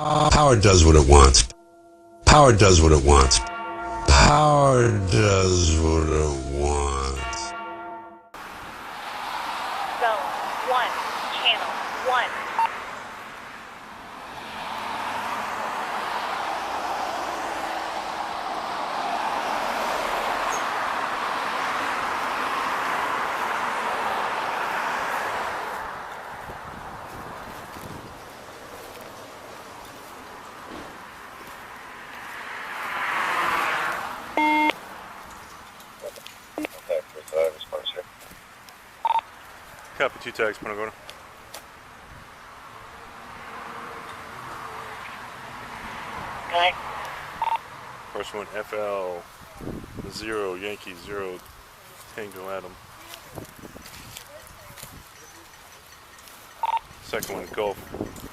Power does what it wants. Power does what it wants. Power does what it wants. Zone 1, Channel 1. Copy, 2 tags, Punta. Okay. First one, FL 0, Yankee 0, Tango Adam. Second one, Gulf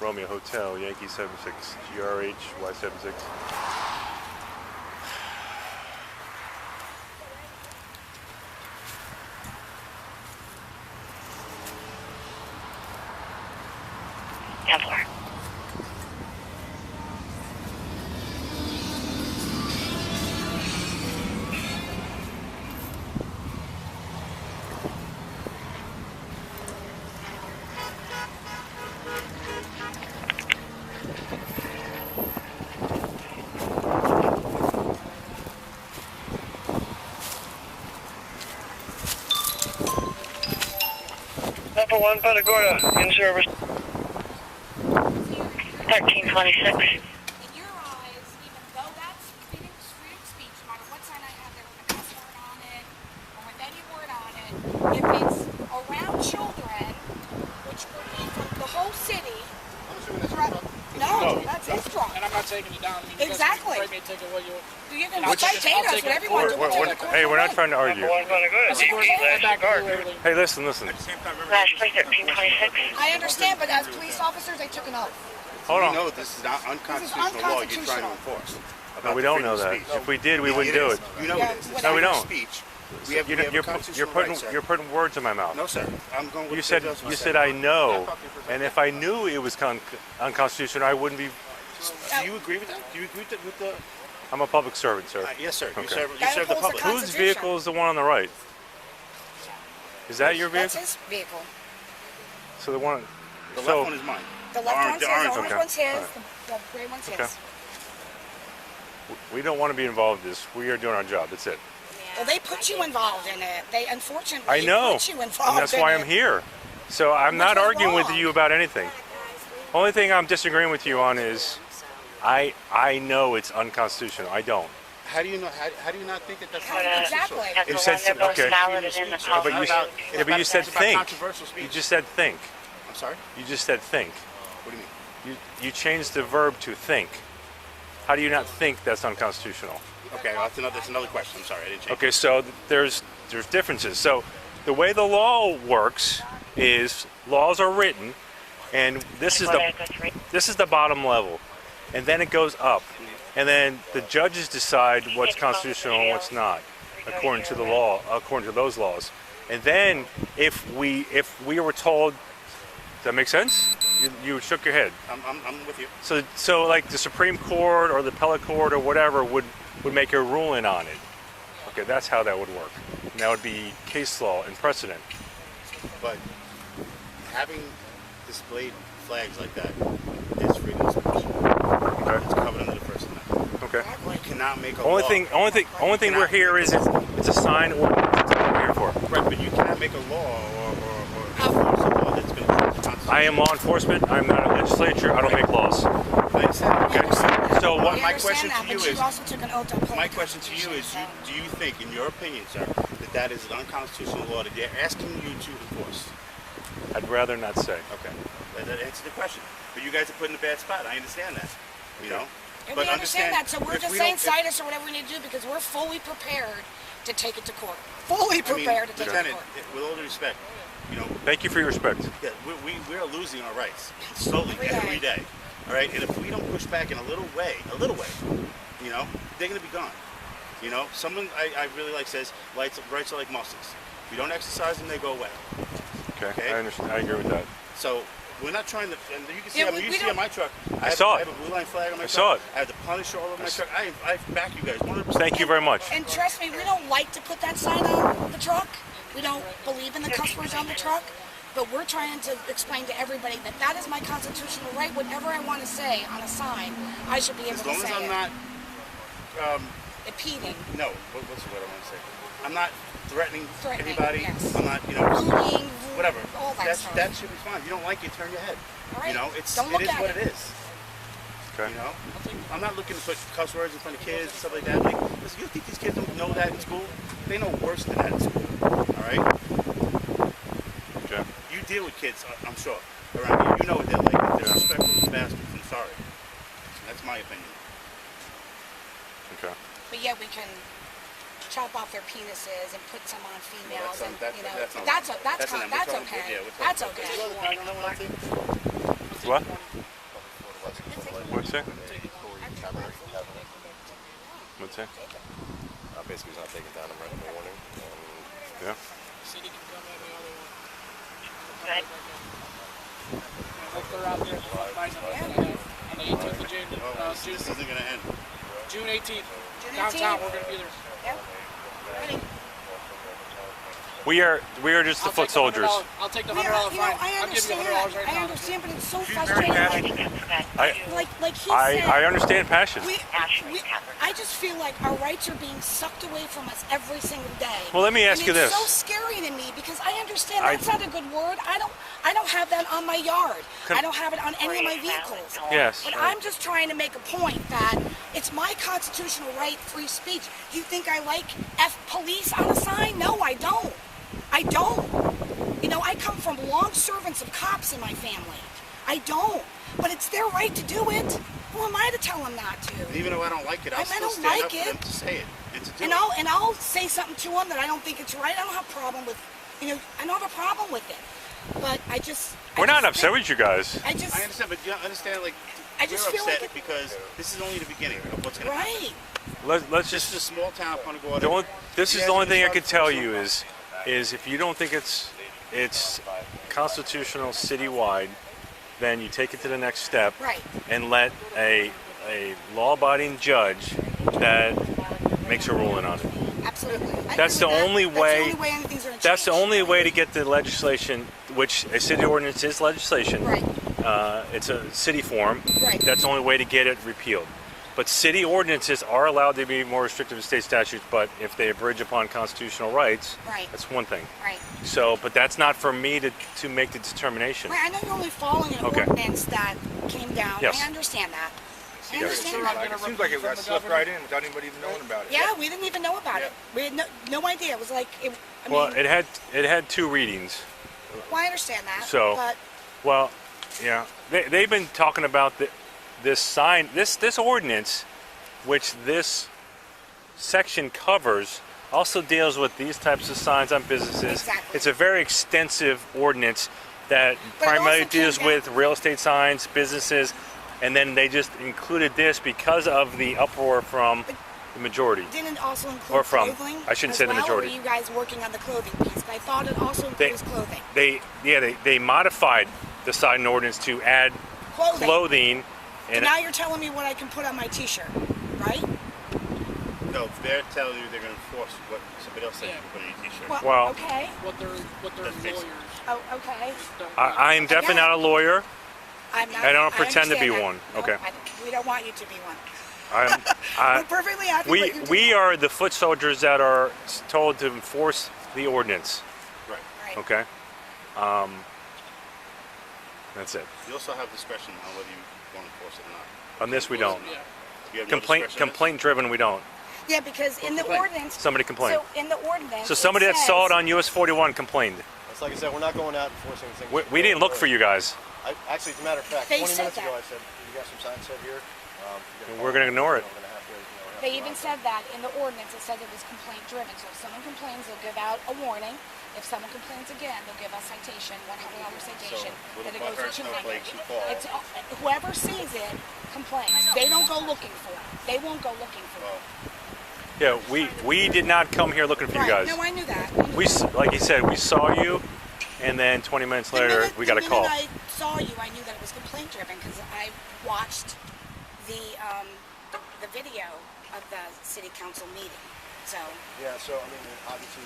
Romeo Hotel, Yankee 76, GRH Y76. Templar. Number 1, Punta Gorda, in service. 1326. In your eyes, even though that's freedom of speech, no matter what sign I have there with a cuss word on it or with any word on it, if it's around children, which will be from the whole city. I'm assuming that's your truck. No, that's his truck. And I'm not taking it down. I mean, Exactly. You take it what you. You can I'll citate take it. us, whatever you want to do. Hey, we're not trying to argue. Number 1, Punta Gorda, Go back and do everything. Hey, listen. Lashley 1326. I understand, but as police officers, they took an oath. Hold We on. know this is not unconstitutional law you're trying to enforce. No, we don't know that. If we did, we wouldn't do it. You know Yeah, it is. It's No, we freedom of don't. Speech. We have a constitutional right, sir. You're putting words in my mouth. No, sir. I'm going with You the said judgment. I know, and if I knew it was unconstitutional, I wouldn't be. Do you agree with that? Do you agree with the? I'm a public servant, sir. Yes, sir. You Okay. serve That the includes the public. Constitution. Whose vehicle is the one on the right? Is that your That's vehicle? his vehicle. So the one. The So left one is mine. The left one's his, the orange Okay. one's his, Alright. the gray one's his. Okay. we don't want to be involved in this. We are doing our job. That's it. Well, they put you involved in it. They unfortunately I know. put you involved And that's in why it. I'm here. So I'm not What's arguing with wrong? you about anything. Only thing I'm disagreeing with you on is I know it's unconstitutional. I don't. How do you know? How do you not think that that's not Exactly. constitutional? That's You the said one they're both okay. valid in the Yeah, but you, policy. yeah, but you said It's about think. controversial speech. You just said think. I'm sorry. You just said think. What do you mean? You changed the verb to think. How do you not think that's unconstitutional? Okay, well, that's another question. I'm sorry, I didn't change. Okay, so there's differences. So the way the law works is laws are written, and this is the bottom level, and then it goes up, and then the judges decide what's constitutional and what's not, according to the law, according to those laws. And then if we were told, does that make sense? You shook your head. I'm with you. So like the Supreme Court or the appellate court or whatever would make a ruling on it. Okay, that's how that would work. And that would be case law and precedent. But having displayed flags like that is freedom of speech. Okay. It's covered under the First Amendment. Okay. You cannot make a Only law. thing we're here is it's a sign ordinance. That's what we're here for. Right, but you cannot make a law or enforce a law that's going to change the Constitution. I am law enforcement. I'm not a legislature. I don't make laws. I understand. Okay. So what? We My understand question that, to you but you is- also took an oath to uphold My the question to you is, Constitution, do you think, in your opinion, sir, that is an unconstitutional law that they're asking you to enforce? I'd rather not say. Okay, that answers the question. But you guys are put in a bad spot. I understand that. You know. And But we understand that, so we're if just we saying don't- cite us or whatever we need to do because we're fully prepared to take it to court. Fully prepared to take it to Lieutenant, court. with all due respect, you know, Thank you for your respect. yeah, we're losing our rights slowly every day. All right, and if we don't push back in a little way, you know, they're going to be gone. You know, someone I really like says, rights are like muscles. If you don't exercise them, they go away. Okay. Okay. I understand. I agree with that. So we're not trying to and you can see, Yeah, you see on my truck. I saw it. have a blue line flag on my I truck. saw it. I have the Punisher all over my truck. I back you guys 100%. Thank you very much. And trust me, we don't like to put that sign on the truck. We don't believe in the cuss words on the truck. But we're trying to explain to everybody that that is my constitutional right. Whatever I want to say on a sign, I should be able As to long say as I'm it. not, Impeding. no, what's the word I want to say? I'm not threatening Threatening, anybody. yes. I'm not, Bullying, whatever. all that stuff. That should be fine. If you don't like it, turn your head. All right. Don't Don't it look is at what it. it is. Okay. I'm not looking to put cuss words in front of kids and stuff like that. Like, listen, you think these kids don't know that in school? They know worse than that in school. All right. Okay. You deal with kids, I'm sure, around here. You know what they're like. They're disrespectful bastards. I'm sorry. That's my opinion. Okay. But yeah, we can chop off their penises and put some on females, Well, and that's you know, on- that's that's on them. that's What's wrong okay. with- yeah, what's wrong That's with- okay. What? What's that? What's that? Basically, he's not taking down him right in the morning. Yeah. City can come in the other one. Good. Look, they're out there. Nice on the 18th of June. This isn't going to end. June 18th. June Downtown, 18th. we're going to be there. Yep. Ready. We are just the I'll foot take soldiers. I'll take the You $100 know, fine. I I'll give you understand. $100 right I now. understand, but it's so very frustrating. passionate. Like he I said. understand passion. I just feel like our rights are being sucked away from us every single day. Well, let me ask and you this. It's so scary to me because I understand that's not a good word. I don't have that on my yard. I don't have it on any of my vehicles. Yes. But I'm just trying to make a point that it's my constitutional right, free speech. Do you think I like F police on a sign? No, I don't. I don't. You know, I come from long servants of cops in my family. I don't. But it's their right to do it. Who am I to tell them not to? And even though I don't like it, I'll I still don't stand like up for it. them to say it and to do And it. I'll say something to them that I don't think it's right. I don't have a problem with, I don't have a problem with it. But We're not upset with you guys. I just, I understand, but you understand, like, I just we're feel upset like because this is only the beginning of what's going to happen. right. Let's This is a just. small town of Punta Gorda. This is the only thing I can tell you is if you don't think it's constitutional citywide, then you take it to the next step Right. and let a law-abiding judge that makes a ruling on it. Absolutely. I That's agree the with only that. way- That's the only way anything's going to change. That's the only way to get the legislation, which a city ordinance is legislation. Right. It's a city form. Right. That's the only way to get it repealed. But city ordinances are allowed to be more restrictive than state statutes, but if they abridge upon constitutional rights, Right. that's one thing. Right. So, but that's not for me to make the determination. Right. I know you're only following an Okay. ordinance that came down. Yes. I understand that. I Sure, understand I'm that. gonna It seems like it from got the slipped governor. right in without anybody even knowing about it. Yeah, we didn't even know about it. We had no idea. It was like, Well, it had two readings. well, I understand that. So- but Well, yeah, they've been talking about this sign, this ordinance, which this section covers, also deals with these types of signs on businesses. Exactly. It's a very extensive ordinance that But it primarily also came deals down- with real estate signs, businesses, and then they just included this because of the uproar from the majority. didn't it also include Or from- clothing? I shouldn't as say the well, majority. Or were you guys working on the clothing piece? But I thought it also includes clothing. They modified the sign ordinance to add clothing And and now you're telling me what I can put on my T-shirt, right? No, they're telling you they're going to enforce what somebody else said you can put on your t-shirt. Well- okay. What their That's lawyers Oh, okay. don't I am definitely not a lawyer. I'm not. I don't pretend to be understand one. that. Okay. No, we don't want you to be one. I'm, We're perfectly happy. we let you do we that. are the foot soldiers that are told to enforce the ordinance. Right. Right. Okay. That's it. You also have discretion on whether you want to enforce it or not. On this we don't. Yeah. You have no discretion on this? Complaint driven we don't. Yeah, because in the complaint. ordinance. Somebody complained. So in the ordinance. So somebody that saw it says- on US 41 complained. It's like I said, we're not going out enforcing things. We didn't look for you guys. Actually, as a matter of fact, They 20 said minutes ago that. I said, you got some signs set here. We're gonna ignore it. We're gonna have to, have They to even run. said that in the ordinance. It said it was complaint driven. So if someone complains, they'll give out a warning. If someone complains again, they'll give a citation, $100 citation. little Then it goes butthurt to snowflakes who fall. It's whoever sees it complains. They don't go looking for it. They won't go looking for it. Yeah, we did not come here looking for you Right. guys. No, I knew that. Like you said, we saw you and then 20 minutes The later minute- we got a The call. minute I saw you, I knew that it was complaint driven because I watched the video of the city council meeting. So Yeah, so I mean, obviously,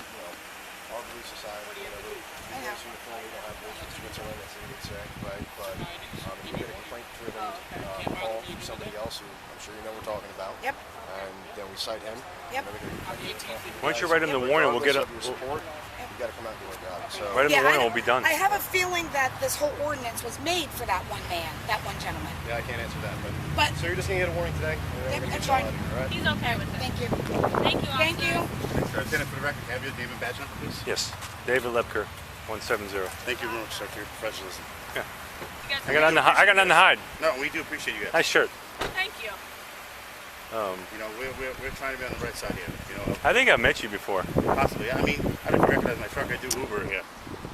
our belief society, whatever, you guys from the family don't have voices in Switzerland, that's what you'd say, right? But if you get a complaint-driven call from somebody else who I'm sure you know we're talking about, Yep. and then we cite him, Yep. and then we get a complaint from you Once you guys, write him the warning, we'll get regardless of your support, you got to come out and do our job. So Write him the warning, we'll be done. I have a feeling that this whole ordinance was made for that one man, that one gentleman. yeah, I can't answer that, but But so you're just gonna get a warning today, and then we're gonna that's get you out fine. of here, all right? He's okay with it. Thank you. Thank you, Thank you. Lieutenant, for the record, have your name and badge number, please? Yes, David Lepker, 170. Thank you very much, sir, for your professionalism. I got nothing to hide. No, we do appreciate you guys. Nice shirt. Thank you. You know, we're trying to be on the right side here. You know, I think I met you before. possibly. I mean, I don't recognize my truck. I do Uber here.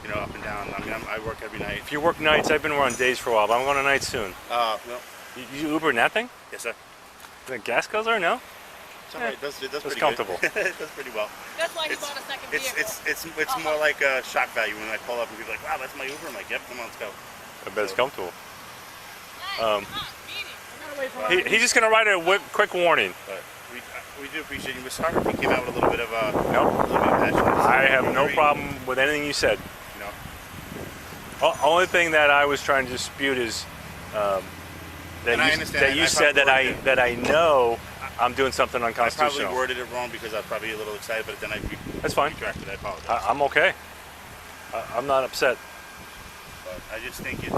You know, up and down. I mean, I work every night. If you work nights, I've been on days for a while, but I'm going to nights soon. No. You Uber in that thing? Yes, sir. The gas guzzler? No? It's all right. It does It's pretty comfortable. good. It does pretty well. That's why he It's- bought a second It's vehicle. it's more like a shock value when I pull up and people are like, wow, that's my Uber. I'm like, yep, come on, let's go. I bet it's comfortable. Hey, come on, beat it. He's just going to write a quick warning. But we do appreciate you. We're sorry if we came out with a little bit of Nope. a little bit of passion. I have no Very, problem with anything you said. You know, Only thing that I was trying to dispute is And I that understand. you I said probably that I know I'm doing something I probably unconstitutional. worded it wrong because I was probably a little excited, but then I That's fine. corrected. I apologize. I'm okay. I'm not upset. But I just think it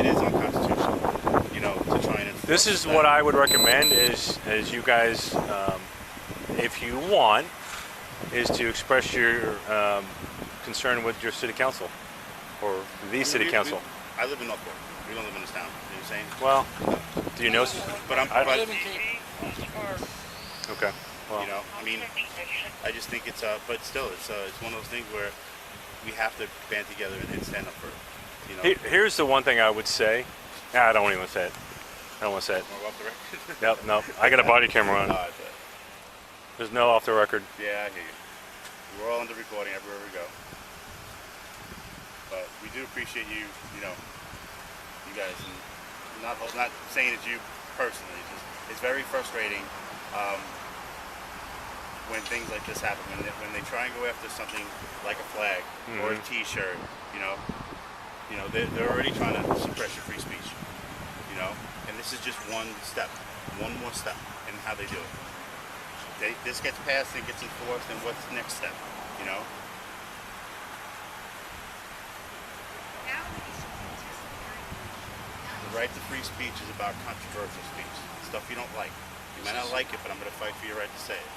is unconstitutional, you know, to try and enforce This is that. what I would recommend is you guys, if you want, is to express your concern with your city council or the I mean, city council. I live in Northport. We don't live in this town. You know what I'm saying? Well, do you know? But I but, live Okay. Well, you know, I mean, I just think it's but still, it's one of those things where we have to band together and stand up for it. You know, here's the one thing I would say. I don't even want to say it. I don't want to say it. We're off the record. Nope. I got a body camera on. There's no off the record. Yeah, I hear you. We're all under recording everywhere we go. But we do appreciate you, you know, you guys, and not saying it's you personally. It's very frustrating when things like this happen. When they try and go after something like a flag or a T-shirt, you know, they're already trying to suppress your free speech. You know, and this is just one more step in how they do it. This gets passed and gets enforced, and what's the next step? You know. The right to free speech is about controversial speech, stuff you don't like. You may not like it, but I'm going to fight for your right to say it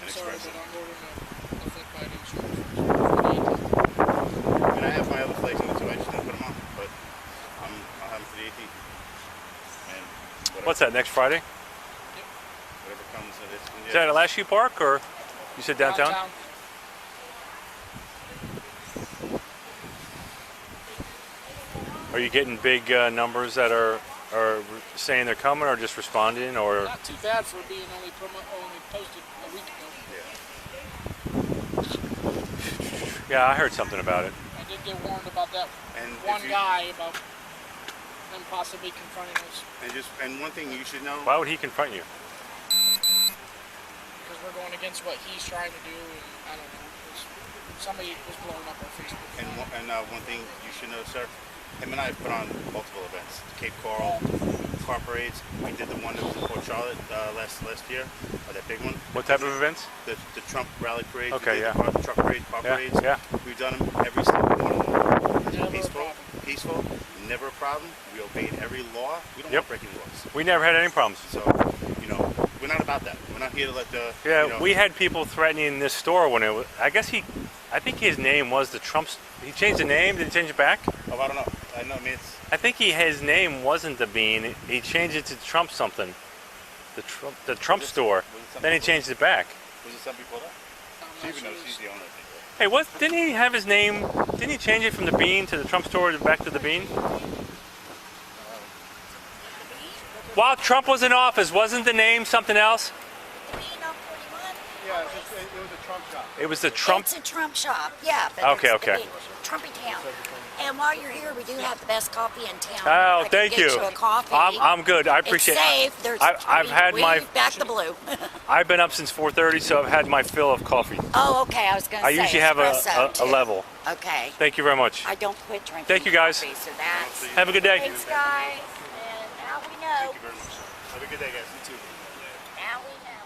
and Sorry, express but it. I'm ordering a foot bite insurance. I mean, I have my other flags in it too. I just didn't put them on, but I'll have them for the 18th. And What's that, next Friday? whatever comes of it. Is that at Lashley Park or you said downtown? Are you getting big numbers that are saying they're coming or just responding or? Not too bad for being only posted a week ago. Yeah, I heard something about it. I did get warned about that And one guy about them possibly confronting us And one thing you should know. Why would he confront you? because we're going against what he's trying to do, and I don't know. Somebody was blowing up our Facebook. And one thing you should know, sir. Him and I have put on multiple events. Cape Coral, car parades. We did the one that was in Port Charlotte last year, that big one. What type of events? The Trump rally parade. Okay, we did yeah. The truck parade, car Yeah, parades. yeah. We've done them every single one of them. Never a Peaceful, problem. peaceful, never a problem. We obeyed every law. We don't Yep. like breaking laws. We never had any problems. So, you know, we're not about that. We're not here to let the. Yeah, you know, we had people threatening this store when it was. I think his name was the Trump. He changed the name. Did he change it back? Oh, I don't know. I know. I mean, it's. I think his name wasn't the Bean. He changed it to Trump something. The Trump store. Then he changed it back. Was it something before that? She even knows she's the owner. I think. Hey, what? Didn't he have his name? Didn't he change it from the Bean to the Trump store back to the Bean? While Trump was in office, wasn't the name something else? Yeah, it was a Trump shop. It was the Trump. It's a Trump shop, yeah. But Okay, it's okay. Trumpy town. And while you're here, we do have the best coffee in town. Oh, I can thank get you. you a coffee. I'm good. I appreciate It's it. safe. There's I've had my. back the blue. I've been up since 4:30, so I've had my fill of coffee. Oh, okay. I was going to I say usually have espresso, a too. level. Okay. Thank you very much. I don't quit drinking. Thank you, guys. Coffee, so that's. Have a good day. Thanks, guys. And now we know. Have a good day, guys. You too. Now we know.